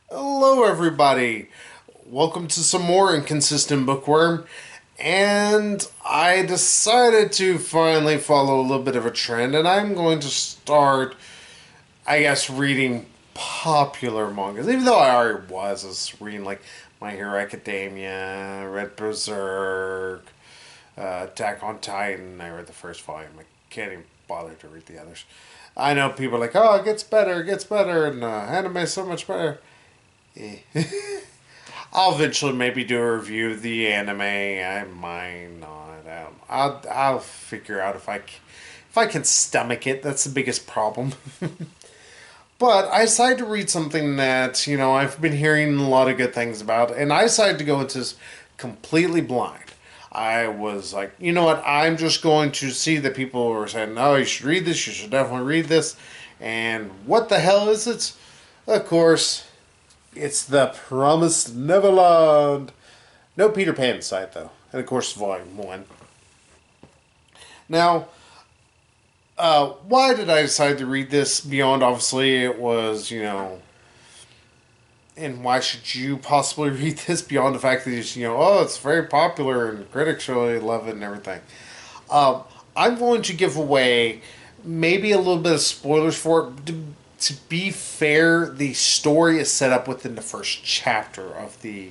Hello, everybody. Welcome to some more Inconsistent Bookworm. And I decided to finally follow a little bit of a trend, and I'm going to start, I guess, reading popular mangas. Even though I already was reading like My Hero Academia, read Berserk, Attack on Titan. I read the first volume. I can't even bother to read the others. I know people are like, oh, it gets better, and anime is so much better. Eh. I'll eventually maybe do a review of the anime. I might not. I'll figure out if I can stomach it. That's the biggest problem. But I decided to read something that I've been hearing a lot of good things about, and I decided to go into this completely blind. I was like, you know what? I'm just going to see that people were saying, "No, you should read this. You should definitely read this." And what the hell is it? Of course, it's the promised Neverland. No Peter Pan in sight, though. And of course, Volume 1. Now, why did I decide to read this beyond obviously it was, and why should you possibly read this beyond the fact that it's, oh, it's very popular and critics really love it and everything? Um, I'm going to give away maybe a little bit of spoilers for it. To be fair, the story is set up within the first chapter of the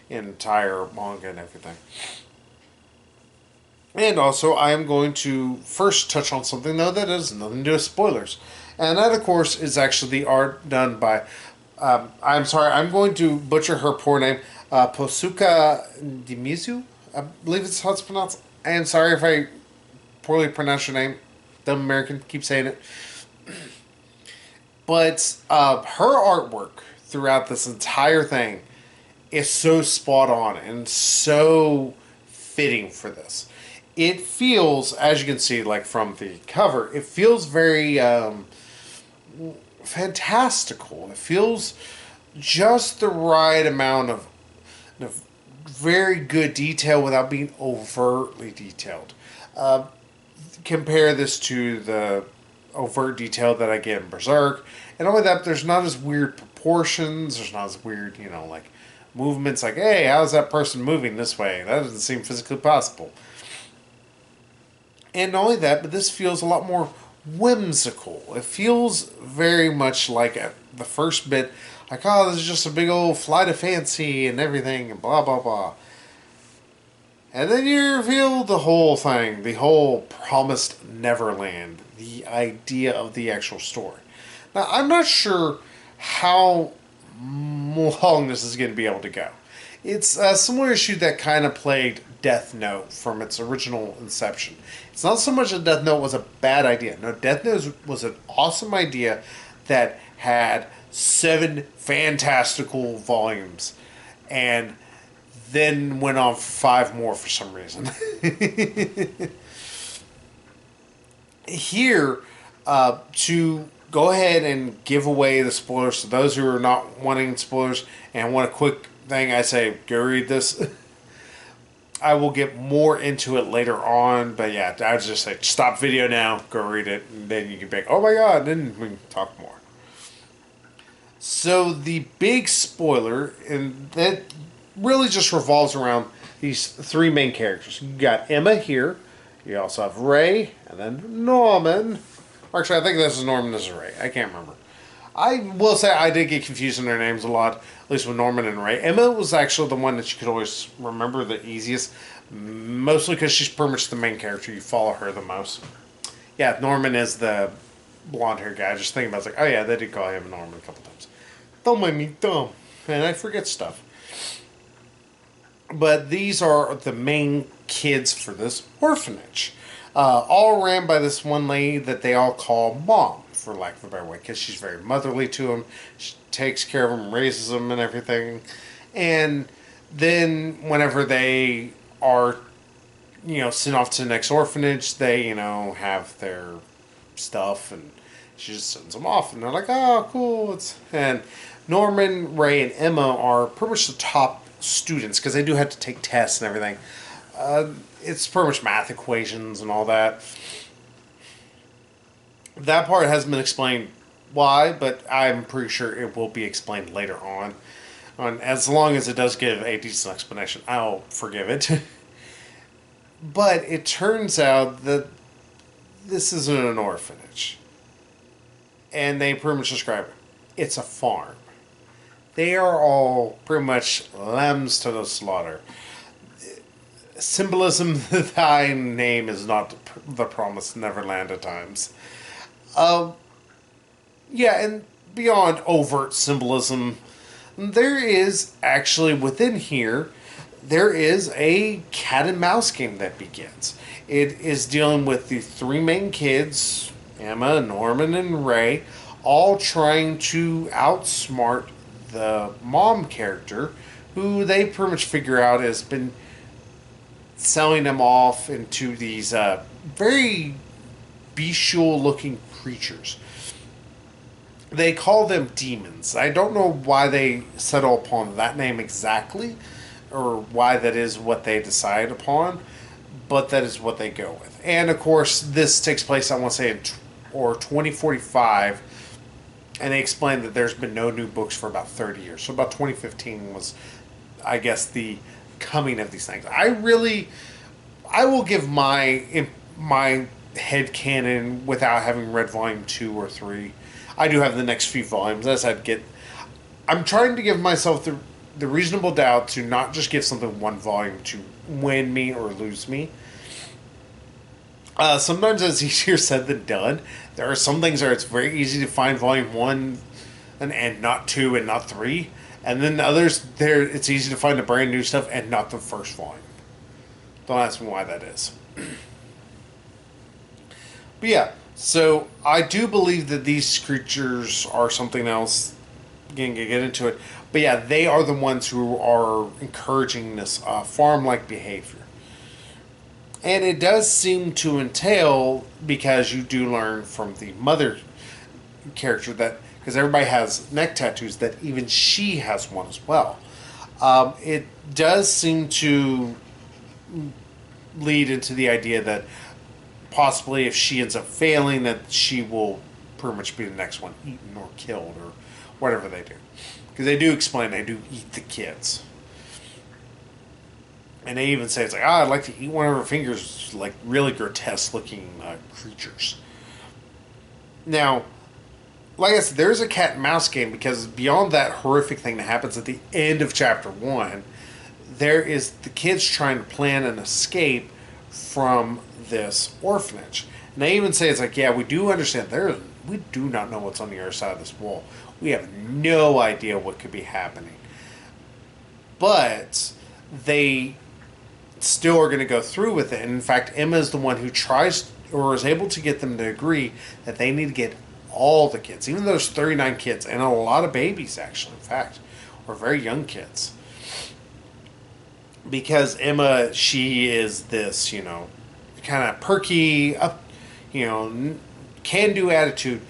entire manga and everything. And also, I am going to first touch on something, though, that has nothing to do with spoilers. And that, of course, is actually the art done by. I'm sorry, I'm going to butcher her poor name. Posuka Dimizu? I believe it's how it's pronounced. I am sorry if I poorly pronounce your name. Dumb American, keep saying it. But her artwork throughout this entire thing is so spot on and so fitting for this. It feels, as you can see, like from the cover, it feels very fantastical. It feels just the right amount of very good detail without being overtly detailed. Uh, Compare this to the overt detail that I get in Berserk. And only that, there's not as weird proportions. There's not as weird, like movements. Like, hey, how's that person moving this way? That doesn't seem physically possible. And not only that, but this feels a lot more whimsical. It feels very much like the first bit, like, oh, this is just a big old flight of fancy and everything, and blah, blah, blah. And then you reveal the whole thing, the whole promised Neverland, the idea of the actual story. Now, I'm not sure how long this is going to be able to go. It's a similar issue that kind of plagued Death Note from its original inception. It's not so much that Death Note was a bad idea. No, Death Note was an awesome idea that had 7 fantastical volumes and then went on 5 more for some reason. Here, to go ahead and give away the spoilers to those who are not wanting spoilers and want a quick thing, I say go read this. I will get more into it later on, but yeah, I would just say stop video now, go read it, and then you can be like, oh my god, then we can talk more. So the big spoiler, and that really just revolves around these 3 main characters. You got Emma here. You also have Ray, and then Norman. Or actually, I think this is Norman. This is Ray. I can't remember. I will say I did get confused in their names a lot, at least with Norman and Ray. Emma was actually the one that you could always remember the easiest, mostly because she's pretty much the main character. You follow her the most. Yeah, Norman is the blonde haired guy. Just thinking about it, like, oh yeah, they did call him Norman a couple times. Don't mind me dumb. And I forget stuff. But these are the main kids for this orphanage. All ran by this one lady that they all call Mom, for lack of a better way, because she's very motherly to them. She takes care of them, raises them, and everything. And then whenever they are, sent off to the next orphanage, they, have their stuff, and she just sends them off, and they're like, oh, cool. And Norman, Ray, and Emma are pretty much the top students because they do have to take tests and everything. It's pretty much math equations and all that. That part hasn't been explained why, but I'm pretty sure it will be explained later on. As long as it does give a decent explanation, I'll forgive it. But it turns out that this isn't an orphanage. And they pretty much describe it. It's a farm. They are all pretty much lambs to the slaughter. Symbolism, thy name is not the promised Neverland at times. Yeah, and beyond overt symbolism, there is actually within here, there is a cat and mouse game that begins. It is dealing with the three main kids, Emma, Norman, and Ray, all trying to outsmart the mom character, who they pretty much figure out has been selling them off into these very bestial looking creatures. They call them demons. I don't know why they settle upon that name exactly, or why that is what they decide upon, but that is what they go with. And of course, this takes place, I want to say, in 2045, and they explain that there's been no new books for about 30 years. So about 2015 was, I guess, the coming of these things. I will give my headcanon without having read volume 2 or 3. I do have the next few volumes. I'm trying to give myself the reasonable doubt to not just give something one volume to win me or lose me. Sometimes it's easier said than done. There are some things where it's very easy to find volume 1 and not 2 and not 3. And then others, it's easy to find the brand new stuff and not the first volume. Don't ask me why that is. But yeah, so I do believe that these creatures are something else. Again, get into it. But yeah, they are the ones who are encouraging this farm-like behavior. And it does seem to entail, because you do learn from the mother character that, because everybody has neck tattoos, that even she has one as well. It does seem to lead into the idea that possibly if she ends up failing, that she will pretty much be the next one eaten or killed or whatever they do. Because they do explain they do eat the kids. And they even say, it's like, I'd like to eat one of her fingers, like really grotesque looking creatures. Now, like I said, there's a cat and mouse game, because beyond that horrific thing that happens at the end of chapter 1, there is the kids trying to plan an escape from this orphanage. And they even say, it's like, yeah, we do understand we do not know what's on the other side of this wall. We have no idea what could be happening. But they still are going to go through with it. And in fact, Emma is the one who tries or is able to get them to agree that they need to get all the kids, even though there's 39 kids, and a lot of babies actually, in fact, or very young kids. Because Emma, she is this, kind of perky, can-do attitude.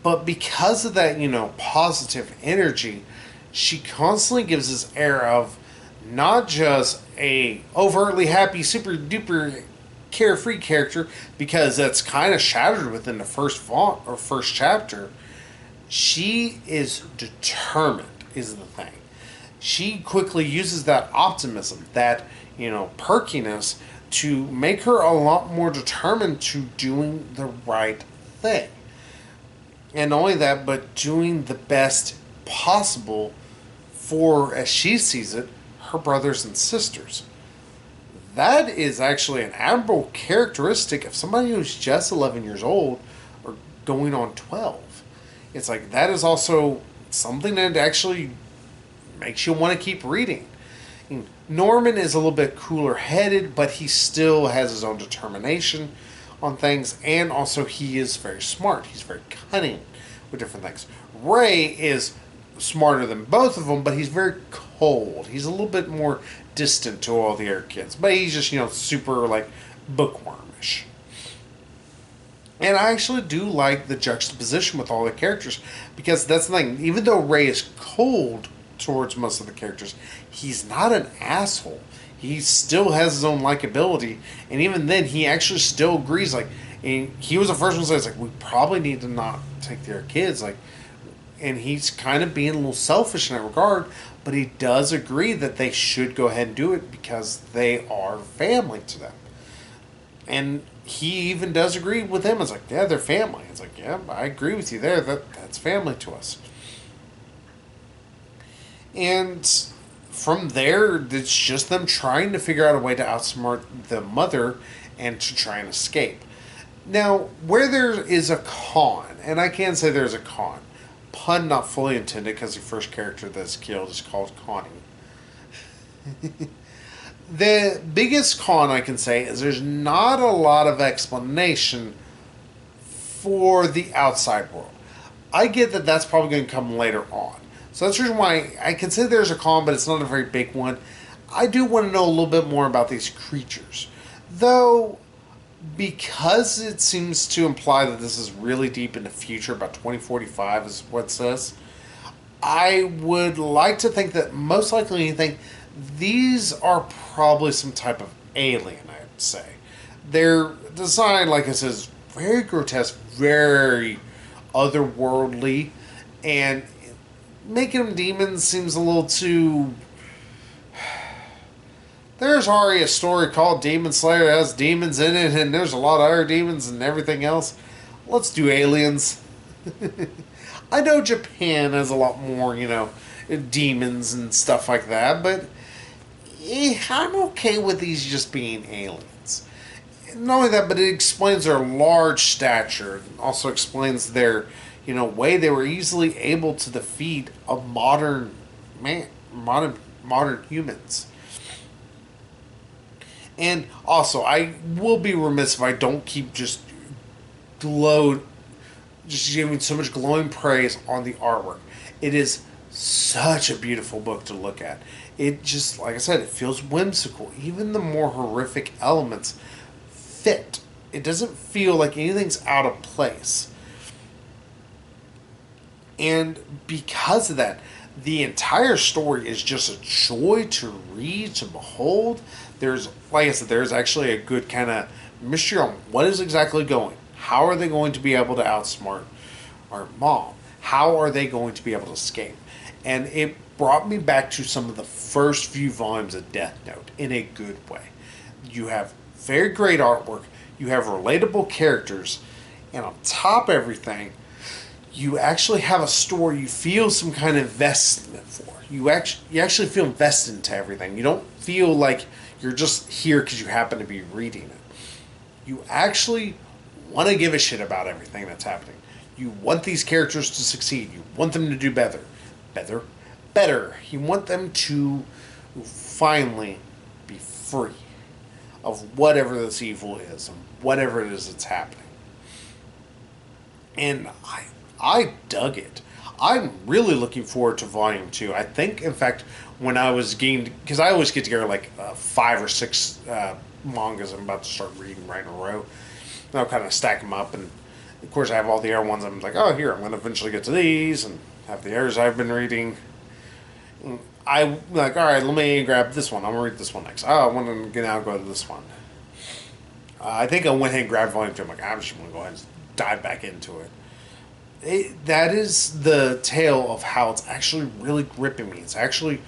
But because of that, positive energy, she constantly gives this air of not just a overtly happy, super duper carefree character, because that's kind of shattered within the first chapter. She is determined, is the thing. She quickly uses that optimism, that perkiness, to make her a lot more determined to doing the right thing. And not only that, but doing the best possible for, as she sees it, her brothers and sisters. That is actually an admirable characteristic of somebody who's just 11 years old or going on 12. It's like, that is also something that actually makes you want to keep reading. Norman is a little bit cooler headed, but he still has his own determination on things, and also he is very smart. He's very cunning with different things. Ray is smarter than both of them, but he's very cold. He's a little bit more distant to all the other kids, but he's just, super like bookwormish. And I actually do like the juxtaposition with all the characters, because that's the thing. Even though Ray is cold towards most of the characters, he's not an asshole. He still has his own likability, and even then, he actually still agrees, like, And he was the first one to say, it's like, we probably need to not take their kids. Like, and he's kind of being a little selfish in that regard, but he does agree that they should go ahead and do it because they are family to them. And he even does agree with him. It's like, yeah, they're family. It's like, yeah, I agree with you there. That's family to us. And from there, it's just them trying to figure out a way to outsmart the mother and to try and escape. Now, where there is a con, and I can say there's a con, pun not fully intended because the first character that's killed is called Connie. The biggest con I can say is there's not a lot of explanation for the outside world. I get that that's probably going to come later on. So that's the reason why I can say there's a con, but it's not a very big one. I do want to know a little bit more about these creatures. Though, because it seems to imply that this is really deep in the future, about 2045 is what it says, I would like to think that most likely anything, these are probably some type of alien, I would say. They're designed, like I said, is very grotesque, very otherworldly, and making them demons seems a little too... There's already a story called Demon Slayer that has demons in it, and there's a lot of other demons and everything else. Let's do aliens. I know Japan has a lot more, demons and stuff like that, but I'm okay with these just being aliens. Not only that, but it explains their large stature. It also explains their, way they were easily able to defeat a modern humans. And also, I will be remiss if I don't keep just giving so much glowing praise on the artwork. It is such a beautiful book to look at. It just, like I said, it feels whimsical. Even the more horrific elements fit. It doesn't feel like anything's out of place. And because of that, the entire story is just a joy to read, to behold. There's, like I said, there's actually a good kind of mystery on what is exactly going. How are they going to be able to outsmart our mom? How are they going to be able to escape? And it brought me back to some of the first few volumes of Death Note in a good way. You have very great artwork. You have relatable characters. And on top of everything, you actually have a story you feel some kind of investment for. You actually feel invested into everything. You don't feel like you're just here because you happen to be reading it. You actually want to give a shit about everything that's happening. You want these characters to succeed. You want them to do better. You want them to finally be free of whatever this evil is and whatever it is that's happening. And I dug it. I'm really looking forward to Volume 2. I think, in fact, when I was getting... Because I always get together like 5 or 6 mangas I'm about to start reading right in a row. And I'll kind of stack them up. And, of course, I have all the other ones. I'm like, oh, here, I'm going to eventually get to these. And have the others I've been reading. And I'm like, all right, let me grab this one. I'm going to read this one next. Oh, I want to now go to this one. I think I went ahead and grabbed Volume 2. I'm like, I'm just going to go ahead and dive back into it. That is the tale of how it's actually really gripping me. It's actually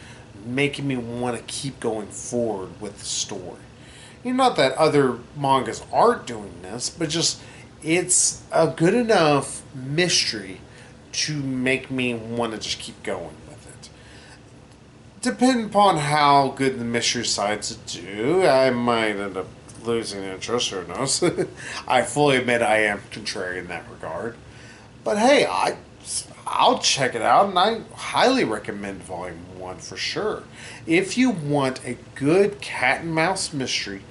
making me want to keep going forward with the story. Not that other mangas aren't doing this, but just it's a good enough mystery to make me want to just keep going with it. Depending upon how good the mystery sides do, I might end up losing interest, who knows. I fully admit I am contrary in that regard. But hey, I'll check it out, and I highly recommend Volume 1 for sure. If you want a good cat and mouse mystery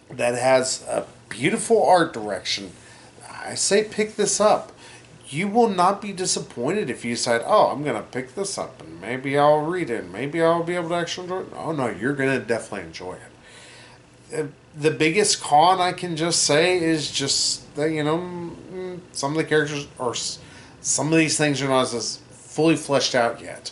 that has a beautiful art direction, I say pick this up. You will not be disappointed if you decide, oh, I'm going to pick this up, and maybe I'll read it, and maybe I'll be able to actually enjoy it. Oh no, you're going to definitely enjoy it. The biggest con I can just say is just that, some of the characters or some of these things are not as fully fleshed out yet.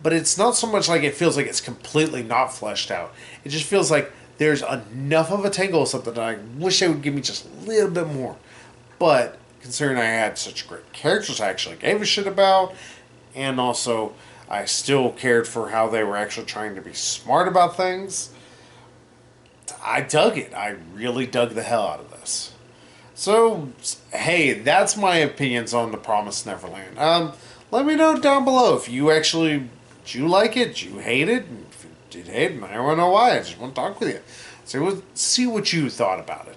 But it's not so much like it feels like it's completely not fleshed out. It just feels like there's enough of a tangle of something that I wish they would give me just a little bit more. But considering I had such great characters I actually gave a shit about, and also I still cared for how they were actually trying to be smart about things, I dug it. I really dug the hell out of this. So, hey, that's my opinions on The Promised Neverland. Let me know down below if you actually, did you like it, did you hate it? And if you did hate it, I want to know why. I just want to talk with you. So see what you thought about it.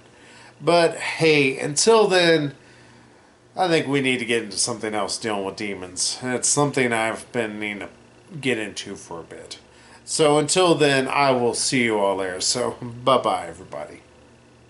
But hey, until then, I think we need to get into something else dealing with demons. And it's something I've been needing to get into for a bit. So until then, I will see you all there. So bye-bye, everybody.